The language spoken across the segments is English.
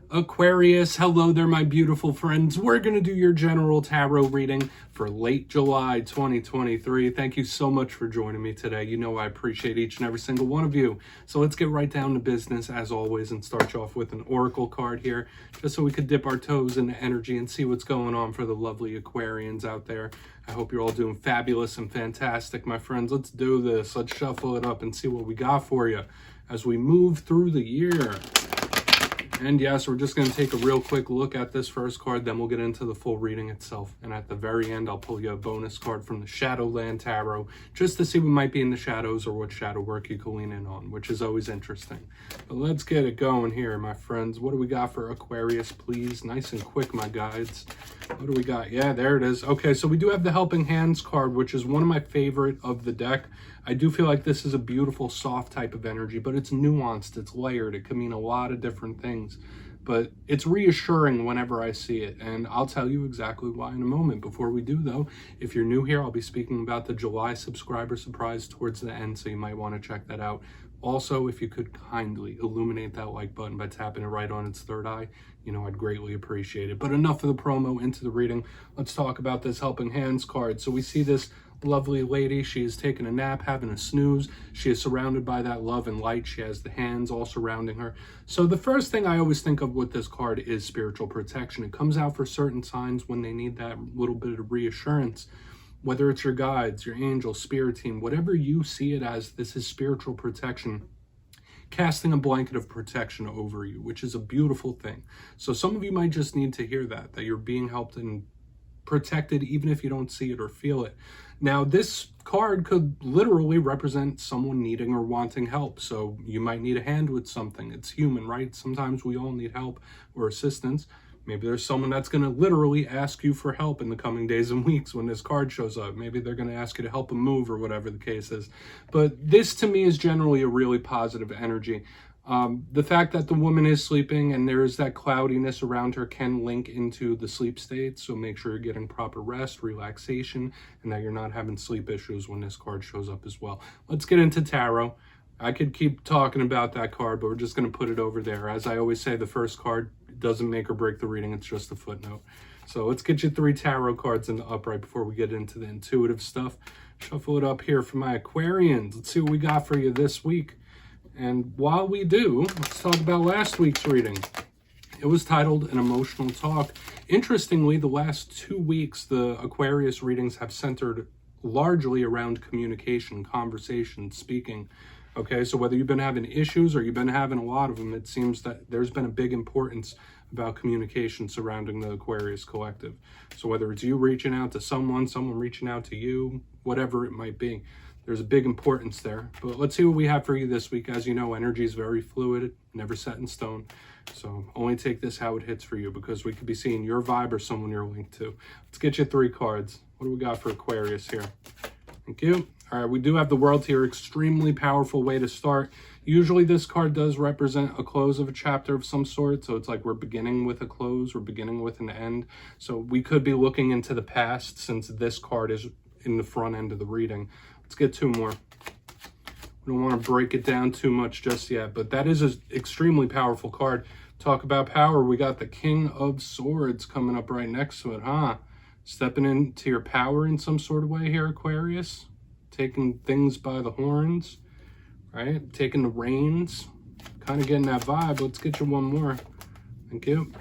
Aquarius, hello there, my beautiful friends. We're going to do your general tarot reading for late July 2023. Thank you so much for joining me today. You know I appreciate each and every single one of you. So let's get right down to business as always and start you off with an oracle card here, just so we could dip our toes into energy and see what's going on for the lovely Aquarians out there. I hope you're all doing fabulous and fantastic, my friends. Let's do this. Let's shuffle it up and see what we got for you as we move through the year. And yes, we're just going to take a real quick look at this first card, then we'll get into the full reading itself. And at the very end, I'll pull you a bonus card from the Shadowland Tarot, just to see what might be in the shadows or what shadow work you can lean in on, which is always interesting. But let's get it going here, my friends. What do we got for Aquarius, please? Nice and quick, my guides. What do we got? Yeah, there it is. Okay, so we do have the Helping Hands card, which is one of my favorite of the deck. I do feel like this is a beautiful, soft type of energy, but it's nuanced, it's layered. It can mean a lot of different things, but it's reassuring whenever I see it. And I'll tell you exactly why in a moment. Before we do, though, if you're new here, I'll be speaking about the July subscriber surprise towards the end, so you might want to check that out. Also, if you could kindly illuminate that like button by tapping it right on its third eye, you know, I'd greatly appreciate it. But enough of the promo, into the reading. Let's talk about this Helping Hands card. So we see this lovely lady. She is taking a nap, having a snooze. She is surrounded by that love and light. She has the hands all surrounding her. So the first thing I always think of with this card is spiritual protection. It comes out for certain signs when they need that little bit of reassurance. Whether it's your guides, your angels, spirit team, whatever you see it as, this is spiritual protection, casting a blanket of protection over you, which is a beautiful thing. So some of you might just need to hear that you're being helped and protected, even if you don't see it or feel it. Now, this card could literally represent someone needing or wanting help. So you might need a hand with something. It's human, right? Sometimes we all need help or assistance. Maybe there's someone that's going to literally ask you for help in the coming days and weeks when this card shows up. Maybe they're going to ask you to help them move or whatever the case is. But this, to me, is generally a really positive energy. The fact that the woman is sleeping and there is that cloudiness around her can link into the sleep state. So make sure you're getting proper rest, relaxation, and that you're not having sleep issues when this card shows up as well. Let's get into tarot. I could keep talking about that card, but we're just going to put it over there. As I always say, the first card doesn't make or break the reading. It's just a footnote. So let's get you 3 tarot cards in the upright before we get into the intuitive stuff. Shuffle it up here for my Aquarians. Let's see what we got for you this week. And while we do, let's talk about last week's reading. It was titled An Emotional Talk. Interestingly, the last 2 weeks, the Aquarius readings have centered largely around communication, conversation, speaking. Okay, so whether you've been having issues or you've been having a lot of them, it seems that there's been a big importance about communication surrounding the Aquarius collective. So whether it's you reaching out to someone reaching out to you, whatever it might be, there's a big importance there. But let's see what we have for you this week. As you know, energy is very fluid, never set in stone. So only take this how it hits for you, because we could be seeing your vibe or someone you're linked to. Let's get you 3 cards. What do we got for Aquarius here? Thank you. All right, we do have the World here. Extremely powerful way to start. Usually this card does represent a close of a chapter of some sort. So it's like we're beginning with a close, we're beginning with an end. So we could be looking into the past, since this card is in the front end of the reading. Let's get 2 more. We don't want to break it down too much just yet, but that is an extremely powerful card. Talk about power. We got the King of Swords coming up right next to it, huh? Stepping into your power in some sort of way here, Aquarius. Taking things by the horns, right? Taking the reins, kind of getting that vibe. Let's get you 1 more. Thank you.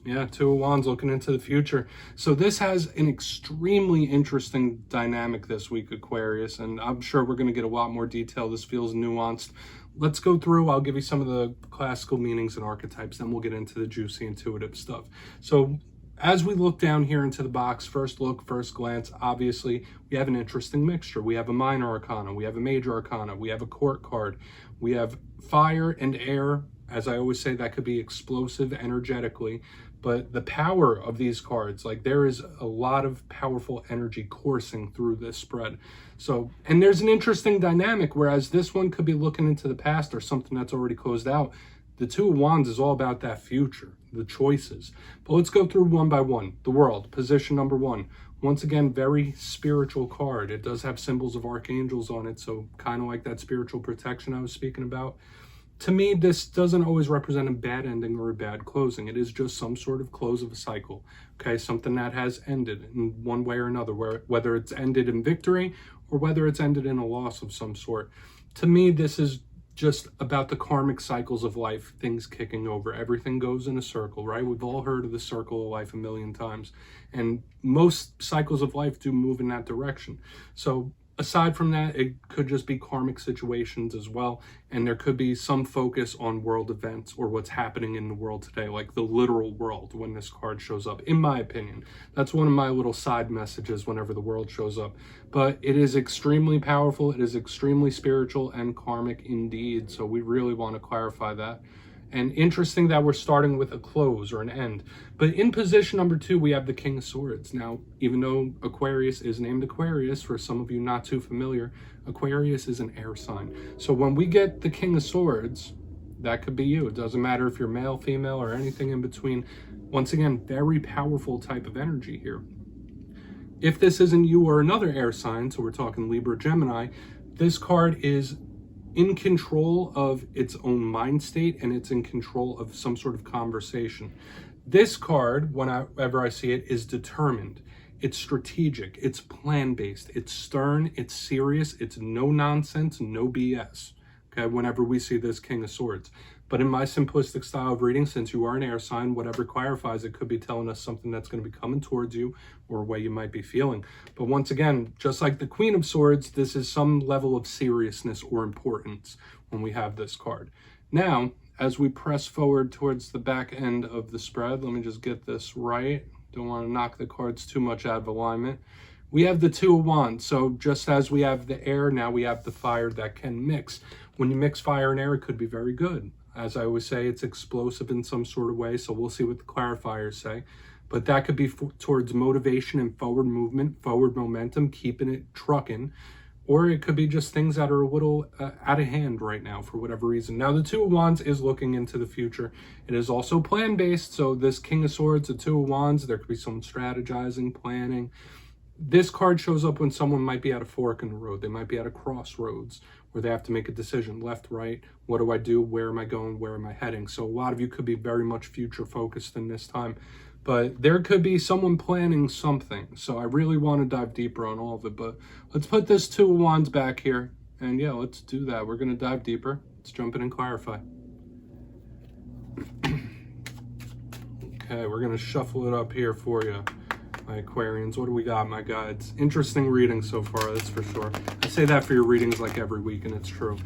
Yeah, 2 of Wands, looking into the future. So this has an extremely interesting dynamic this week, Aquarius, and I'm sure we're going to get a lot more detail. This feels nuanced. Let's go through. I'll give you some of the classical meanings and archetypes, then we'll get into the juicy intuitive stuff. So as we look down here into the box, first look, first glance, obviously we have an interesting mixture. We have a minor arcana, we have a major arcana, we have a court card, we have fire and air. As I always say, that could be explosive energetically, but the power of these cards, like there is a lot of powerful energy coursing through this spread. So, and there's an interesting dynamic, whereas this one could be looking into the past or something that's already closed out. The 2 of Wands is all about that future, the choices. But let's go through one by one. The World, position number 1. Once again, very spiritual card. It does have symbols of archangels on it, so kind of like that spiritual protection I was speaking about. to me, this doesn't always represent a bad ending or a bad closing. It is just some sort of close of a cycle, okay? Something that has ended in one way or another, whether it's ended in victory or whether it's ended in a loss of some sort. To me, this is just about the karmic cycles of life, things kicking over. Everything goes in a circle, right? We've all heard of the circle of life a million times. And most cycles of life do move in that direction. So aside from that, it could just be karmic situations as well. And there could be some focus on world events or what's happening in the world today, like the literal world when this card shows up, in my opinion. That's one of my little side messages whenever the world shows up. But it is extremely powerful. It is extremely spiritual and karmic indeed. So we really want to clarify that. And interesting that we're starting with a close or an end. But in position number 2, we have the King of Swords. Now, even though Aquarius is named Aquarius, for some of you not too familiar, Aquarius is an air sign. So when we get the King of Swords, that could be you. It doesn't matter if you're male, female, or anything in between. Once again, very powerful type of energy here. If this isn't you or another air sign, so we're talking Libra, Gemini, this card is in control of its own mind state, and it's in control of some sort of conversation. This card, whenever I see it, is determined. It's strategic. It's plan-based. It's stern. It's serious. It's no nonsense, no BS. Okay, whenever we see this King of Swords. But in my simplistic style of reading, since you are an air sign, whatever clarifies, it could be telling us something that's going to be coming towards you or a way you might be feeling. But once again, just like the Queen of Swords, this is some level of seriousness or importance when we have this card. Now, as we press forward towards the back end of the spread, let me just get this right. Don't want to knock the cards too much out of alignment. We have the Two of Wands. So just as we have the air, now we have the fire that can mix. When you mix fire and air, it could be very good. As I always say, it's explosive in some sort of way, so we'll see what the clarifiers say. But that could be towards motivation and forward movement, forward momentum, keeping it trucking. Or it could be just things that are a little out of hand right now for whatever reason. Now, the Two of Wands is looking into the future. It is also plan-based, so this King of Swords, the Two of Wands, there could be some strategizing, planning. This card shows up when someone might be at a fork in the road. They might be at a crossroads where they have to make a decision, left, right, what do I do, where am I going, where am I heading? So a lot of you could be very much future focused in this time, but there could be someone planning something. So I really want to dive deeper on all of it, but let's put this Two of Wands back here. And yeah, let's do that. We're going to dive deeper. Let's jump in and clarify. Okay, we're going to shuffle it up here for you. My Aquarians, what do we got, my guides? Interesting reading so far, that's for sure. I say that for your readings like every week, and it's true.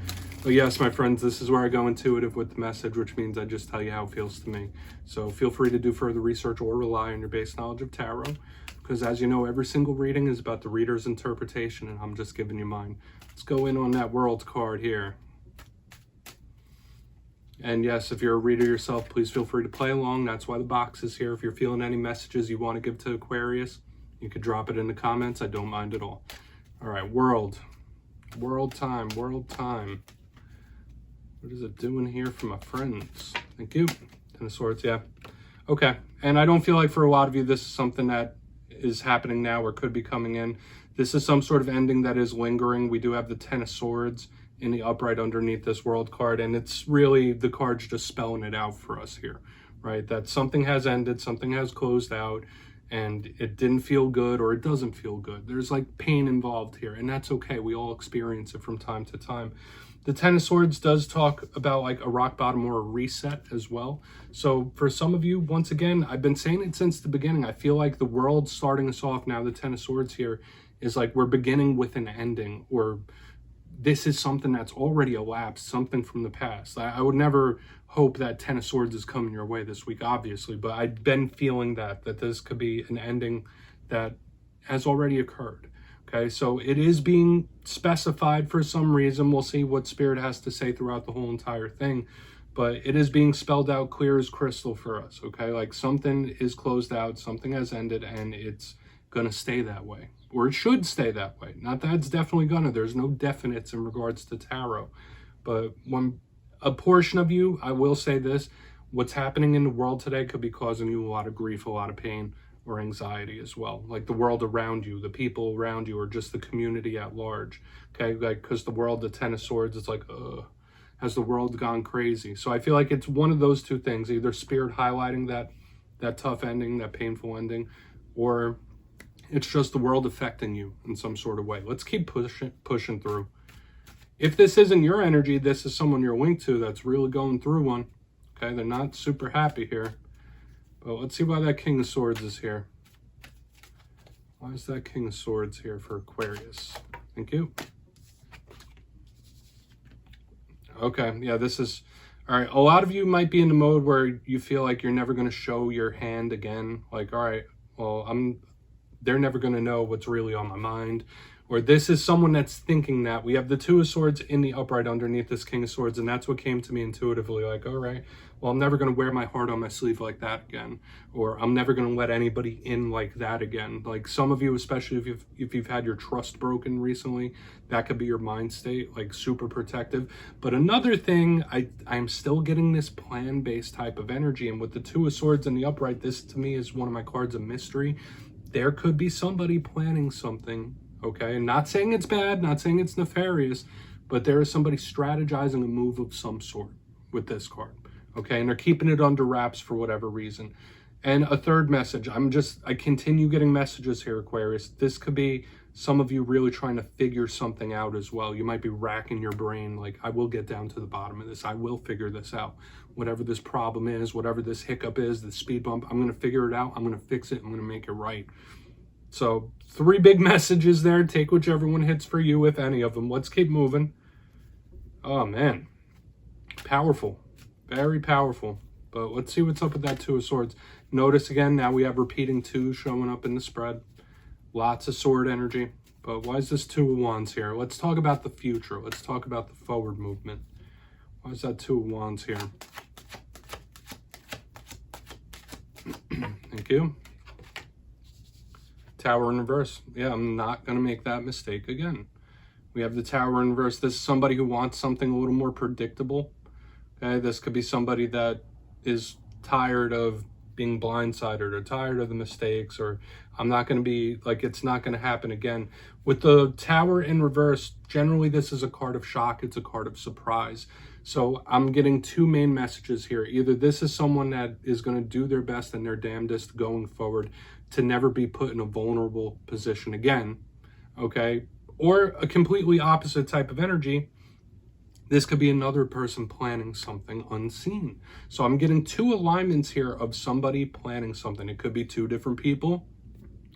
But yes, my friends, this is where I go intuitive with the message, which means I just tell you how it feels to me. So feel free to do further research or rely on your base knowledge of tarot, because as you know, every single reading is about the reader's interpretation, and I'm just giving you mine. Let's go in on that World card here. And yes, if you're a reader yourself, please feel free to play along. That's why the box is here. If you're feeling any messages you want to give to Aquarius, you could drop it in the comments. I don't mind at all. All right, World. World time, World time. What is it doing here for my friends? Thank you. Ten of Swords, yeah. Okay, and I don't feel like for a lot of you, this is something that is happening now or could be coming in. This is some sort of ending that is lingering. We do have the Ten of Swords in the upright underneath this World card, and it's really the cards just spelling it out for us here, right? That something has ended, something has closed out, and it didn't feel good or it doesn't feel good. There's like pain involved here, and that's okay. We all experience it from time to time. The Ten of Swords does talk about like a rock bottom or a reset as well. So for some of you, once again, I've been saying it since the beginning. I feel like the world starting us off now, the Ten of Swords here is like we're beginning with an ending, or this is something that's already elapsed, something from the past. I would never hope that Ten of Swords is coming your way this week, obviously, but I've been feeling that this could be an ending that has already occurred. Okay, so it is being specified for some reason. We'll see what Spirit has to say throughout the whole entire thing, but it is being spelled out clear as crystal for us, okay? Like something is closed out, something has ended, and it's going to stay that way. Or it should stay that way. Not that it's definitely gonna. There's no definites in regards to tarot. But when a portion of you, I will say this, what's happening in the world today could be causing you a lot of grief, a lot of pain, or anxiety as well. Like the world around you, the people around you, or just the community at large. Okay, like because the world, the Ten of Swords, it's like, Has the world gone crazy? So I feel like it's one of those two things, either spirit highlighting that tough ending, that painful ending, or it's just the world affecting you in some sort of way. Let's keep pushing through. If this isn't your energy, this is someone you're linked to that's really going through one. Okay, they're not super happy here. But let's see why that King of Swords is here. Why is that King of Swords here for Aquarius? Thank you. Okay, yeah, this is... All right, a lot of you might be in the mode where you feel like you're never going to show your hand again. Like, all right, well, they're never going to know what's really on my mind. Or this is someone that's thinking that. We have the Two of Swords in the upright underneath this King of Swords, and that's what came to me intuitively. Like, all right, well, I'm never going to wear my heart on my sleeve like that again. Or I'm never going to let anybody in like that again. Like some of you, especially if you've had your trust broken recently, that could be your mind state, like super protective. But another thing, I'm still getting this plan-based type of energy. And with the Two of Swords in the upright, this to me is one of my cards of mystery. There could be somebody planning something. Okay, and not saying it's bad, not saying it's nefarious, but there is somebody strategizing a move of some sort with this card. Okay, and they're keeping it under wraps for whatever reason. And a third message, I continue getting messages here, Aquarius. This could be some of you really trying to figure something out as well. You might be racking your brain, like, I will get down to the bottom of this. I will figure this out. Whatever this problem is, whatever this hiccup is, the speed bump, I'm going to figure it out. I'm going to fix it. I'm going to make it right. So 3 big messages there. Take whichever one hits for you, if any of them. Let's keep moving. Oh, man. Powerful. Very powerful. But let's see what's up with that Two of Swords. Notice again, now we have repeating 2 showing up in the spread. Lots of sword energy. But why is this Two of Wands here? Let's talk about the future. Let's talk about the forward movement. Why is that Two of Wands here? Thank you. Tower in reverse. Yeah, I'm not going to make that mistake again. We have the Tower in reverse. This is somebody who wants something a little more predictable. Okay, this could be somebody that is tired of being blindsided or tired of the mistakes, or I'm not going to be, like, it's not going to happen again. With the Tower in reverse, generally this is a card of shock. It's a card of surprise. So I'm getting 2 main messages here. Either this is someone that is going to do their best and their damnedest going forward to never be put in a vulnerable position again, okay? Or a completely opposite type of energy. This could be another person planning something unseen. So I'm getting 2 alignments here of somebody planning something. It could be 2 different people,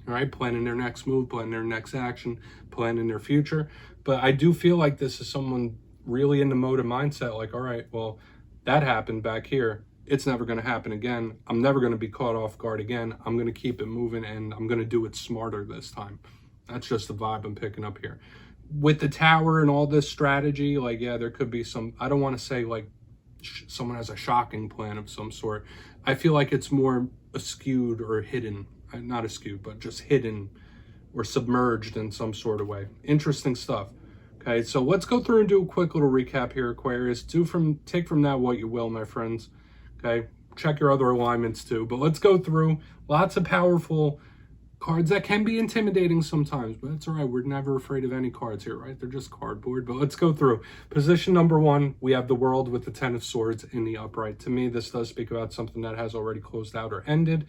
all right? Planning their next move, planning their next action, planning their future. But I do feel like this is someone really in the mode of mindset, like, all right, well, that happened back here. It's never going to happen again. I'm never going to be caught off guard again. I'm going to keep it moving, and I'm going to do it smarter this time. That's just the vibe I'm picking up here. With the Tower and all this strategy, like, yeah, there could be some, I don't want to say like someone has a shocking plan of some sort. I feel like it's more skewed or hidden, not askewed, but just hidden or submerged in some sort of way. Interesting stuff. Okay, so let's go through and do a quick little recap here, Aquarius. Take from that what you will, my friends. Okay, check your other alignments too. But let's go through lots of powerful cards that can be intimidating sometimes, but it's all right. We're never afraid of any cards here, right? They're just cardboard. But let's go through. Position number 1, we have the World with the 10 of Swords in the upright. To me, this does speak about something that has already closed out or ended.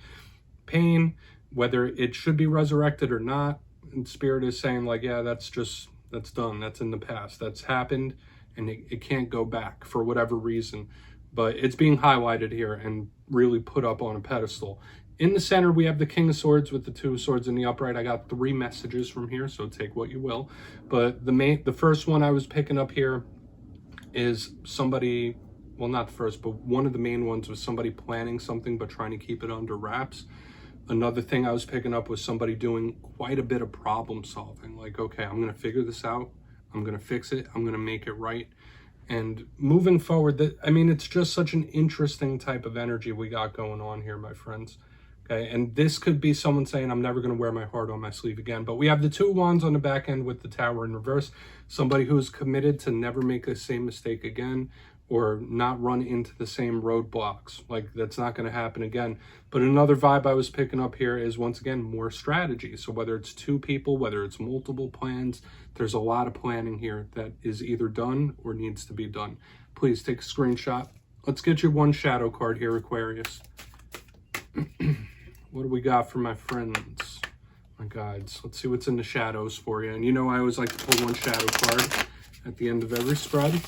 Pain, whether it should be resurrected or not. And Spirit is saying, like, yeah, that's done. That's in the past. That's happened, and it can't go back for whatever reason. But it's being highlighted here and really put up on a pedestal. In the center, we have the King of Swords with the Two of Swords in the upright. I got 3 messages from here, so take what you will. But the first one I was picking up here is somebody, well, not the first, but one of the main ones was somebody planning something but trying to keep it under wraps. Another thing I was picking up was somebody doing quite a bit of problem solving. Like, okay, I'm going to figure this out. I'm going to fix it. I'm going to make it right. And moving forward, it's just such an interesting type of energy we got going on here, my friends. Okay, and this could be someone saying, I'm never going to wear my heart on my sleeve again. But we have the 2 wands on the back end with the Tower in reverse. Somebody who's committed to never make the same mistake again, or not run into the same roadblocks. Like, that's not going to happen again. But another vibe I was picking up here is, once again, more strategy. So whether it's 2 people, whether it's multiple plans, there's a lot of planning here that is either done or needs to be done. please take a screenshot. Let's get you one shadow card here, Aquarius. What do we got for my friends, my guides? Let's see what's in the shadows for you. And you know I always like to pull one shadow card at the end of every spread.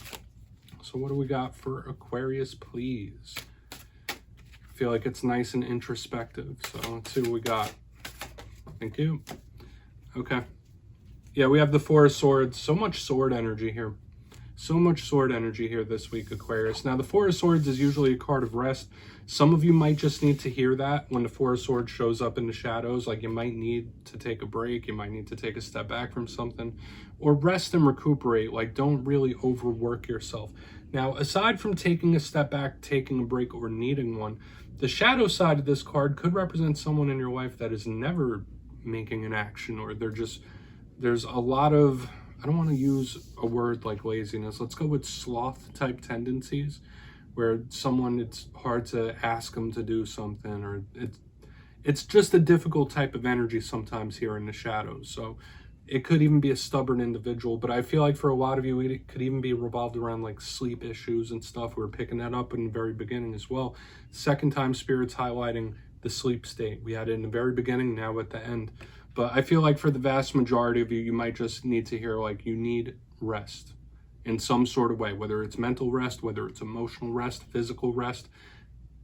So what do we got for Aquarius, please? I feel like it's nice and introspective. So let's see what we got. Thank you. Okay. Yeah, we have the Four of Swords. So much sword energy here. So much sword energy here this week, Aquarius. Now, the Four of Swords is usually a card of rest. Some of you might just need to hear that when the Four of Swords shows up in the shadows. Like, you might need to take a break. You might need to take a step back from something. Or rest and recuperate. Like, don't really overwork yourself. Now, aside from taking a step back, taking a break, or needing one, the shadow side of this card could represent someone in your life that is never making an action, or there's a lot of, I don't want to use a word like laziness. Let's go with sloth type tendencies, where someone, it's hard to ask them to do something, or it's just a difficult type of energy sometimes here in the shadows. So it could even be a stubborn individual, but I feel like for a lot of you, it could even be revolved around like sleep issues and stuff. We're picking that up in the very beginning as well. Second time Spirit's highlighting the sleep state. We had it in the very beginning, now at the end. But I feel like for the vast majority of you, you might just need to hear like you need rest in some sort of way, whether it's mental rest, whether it's emotional rest, physical rest.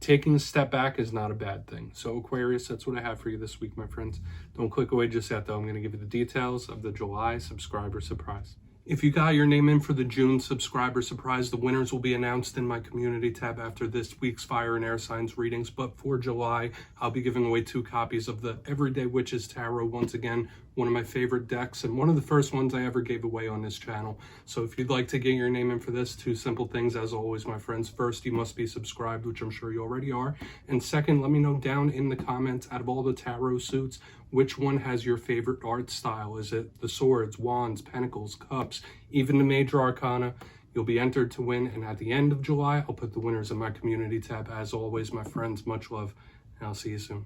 Taking a step back is not a bad thing. So Aquarius, that's what I have for you this week, my friends. Don't click away just yet, though. I'm going to give you the details of the July subscriber surprise. If you got your name in for the June subscriber surprise, the winners will be announced in my community tab after this week's fire and air signs readings. But for July, I'll be giving away 2 copies of the Everyday Witches Tarot. Once again, one of my favorite decks and one of the first ones I ever gave away on this channel. So if you'd like to get your name in for this, 2 simple things as always, my friends. First, you must be subscribed, which I'm sure you already are. And second, let me know down in the comments, out of all the tarot suits, which one has your favorite art style? Is it the swords, wands, pentacles, cups, even the major arcana? You'll be entered to win. And at the end of July, I'll put the winners in my community tab. As always, my friends, much love, and I'll see you soon.